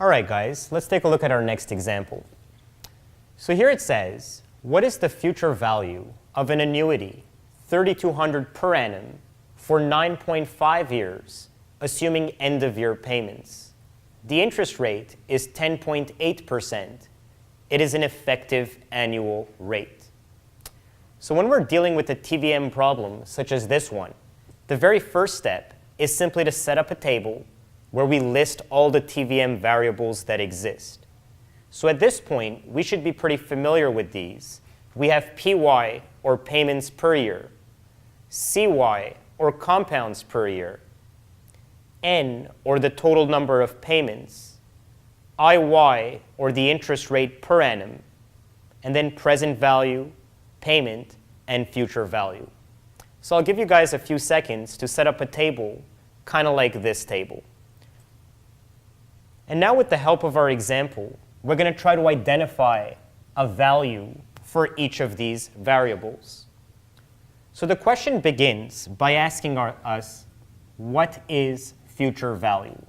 All right, guys, let's take a look at our next example. So here it says, what is the future value of an annuity, $3,200 per annum, for 9.5 years, assuming end-of-year payments? The interest rate is 10.8%. It is an effective annual rate. So when we're dealing with a TVM problem, such as this one, the very first step is simply to set up a table where we list all the TVM variables that exist. So at this point, we should be pretty familiar with these. We have PY, or payments per year, CY, or compounds per year, N, or the total number of payments, IY, or the interest rate per annum, and then present value, payment, and future value. So I'll give you guys a few seconds to set up a table kind of like this table. And now with the help of our example, we're going to try to identify a value for each of these variables. So the question begins by asking us, what is future value?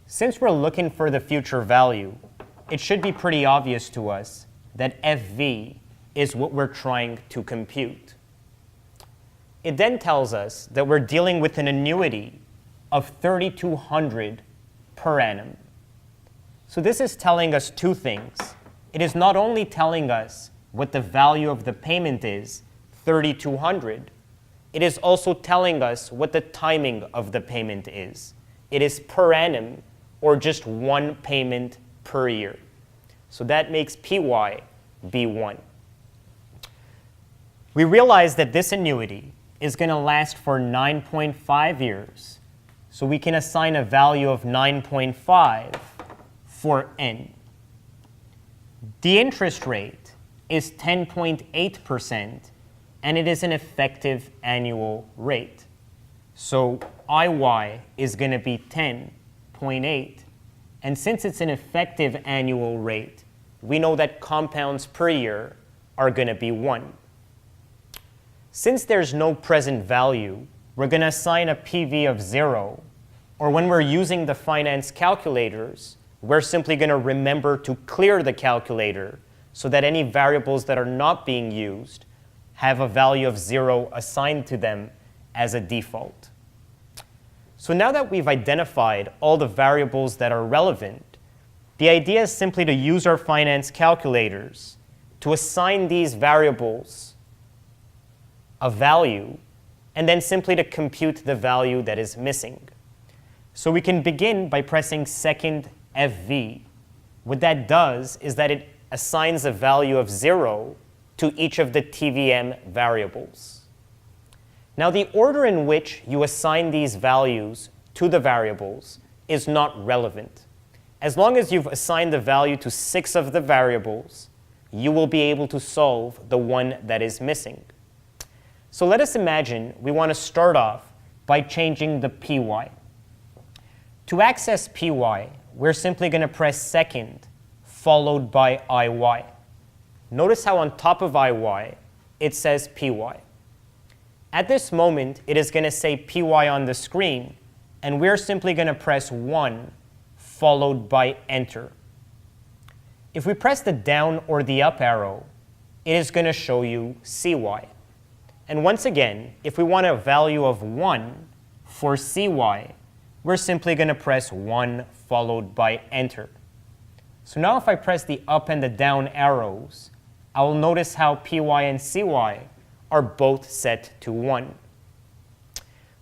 Since we're looking for the future value, it should be pretty obvious to us that FV is what we're trying to compute. It then tells us that we're dealing with an annuity of $3,200 per annum. So this is telling us two things. It is not only telling us what the value of the payment is, $3,200, it is also telling us what the timing of the payment is. It is per annum, or just one payment per year. So that makes PY be 1. We realize that this annuity is going to last for 9.5 years. So we can assign a value of 9.5 for N. The interest rate is 10.8%, and it is an effective annual rate. So IY is going to be 10.8. And since it's an effective annual rate, we know that compounds per year are going to be 1. Since there's no present value, we're going to assign a PV of 0. Or when we're using the finance calculators, we're simply going to remember to clear the calculator so that any variables that are not being used have a value of 0 assigned to them as a default. So now that we've identified all the variables that are relevant, the idea is simply to use our finance calculators to assign these variables a value, and then simply to compute the value that is missing. So we can begin by pressing second FV. What that does is that it assigns a value of 0 to each of the TVM variables. Now, the order in which you assign these values to the variables is not relevant. As long as you've assigned the value to 6 of the variables, you will be able to solve the one that is missing. So let us imagine we want to start off by changing the PY. To access PY, we're simply going to press second, followed by IY. Notice how on top of IY, it says PY. At this moment, it is going to say PY on the screen, and we're simply going to press 1, followed by Enter. If we press the down or the up arrow, it is going to show you CY. And once again, if we want a value of 1 for CY, we're simply going to press 1 followed by Enter. So now if I press the up and the down arrows, I will notice how PY and CY are both set to 1.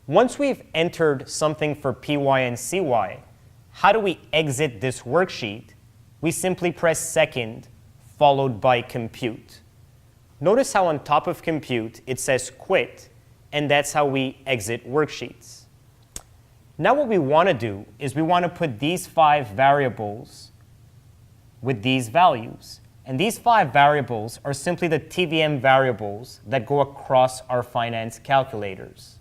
Once we've entered something for PY and CY, how do we exit this worksheet? We simply press second, followed by Compute. Notice how on top of Compute it says Quit, and that's how we exit worksheets. Now what we want to do is we want to put these 5 variables with these values. And these 5 variables are simply the TVM variables that go across our finance calculators.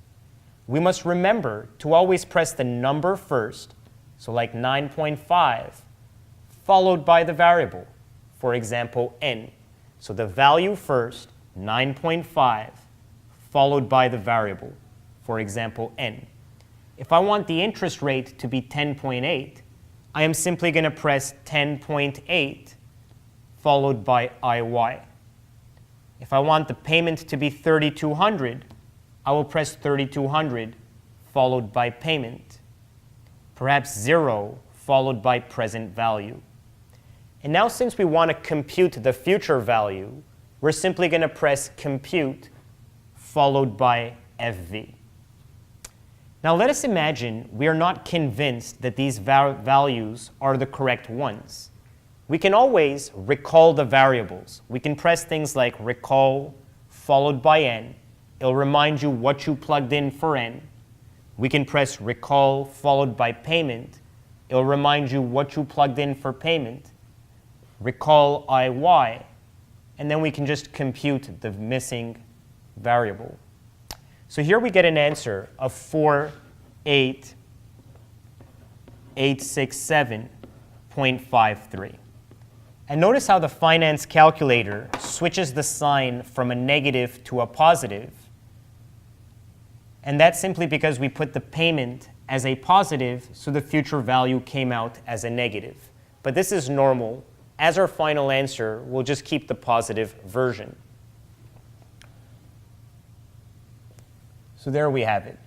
We must remember to always press the number first, so like 9.5, followed by the variable, for example, N. So the value first, 9.5, followed by the variable, for example, N. If I want the interest rate to be 10.8, I am simply going to press 10.8 followed by IY. If I want the payment to be 3,200, I will press 3,200 followed by payment. Perhaps 0 followed by present value. And now since we want to compute the future value, we're simply going to press compute followed by FV. Now let us imagine we are not convinced that these values are the correct ones. We can always recall the variables. We can press things like recall followed by n. It'll remind you what you plugged in for n. We can press recall followed by payment. It'll remind you what you plugged in for payment. Recall IY, and then we can just compute the missing variable. So here we get an answer of 48867.53. And notice how the finance calculator switches the sign from a negative to a positive. And that's simply because we put the payment as a positive, so the future value came out as a negative. But this is normal. As our final answer, we'll just keep the positive version. So there we have it.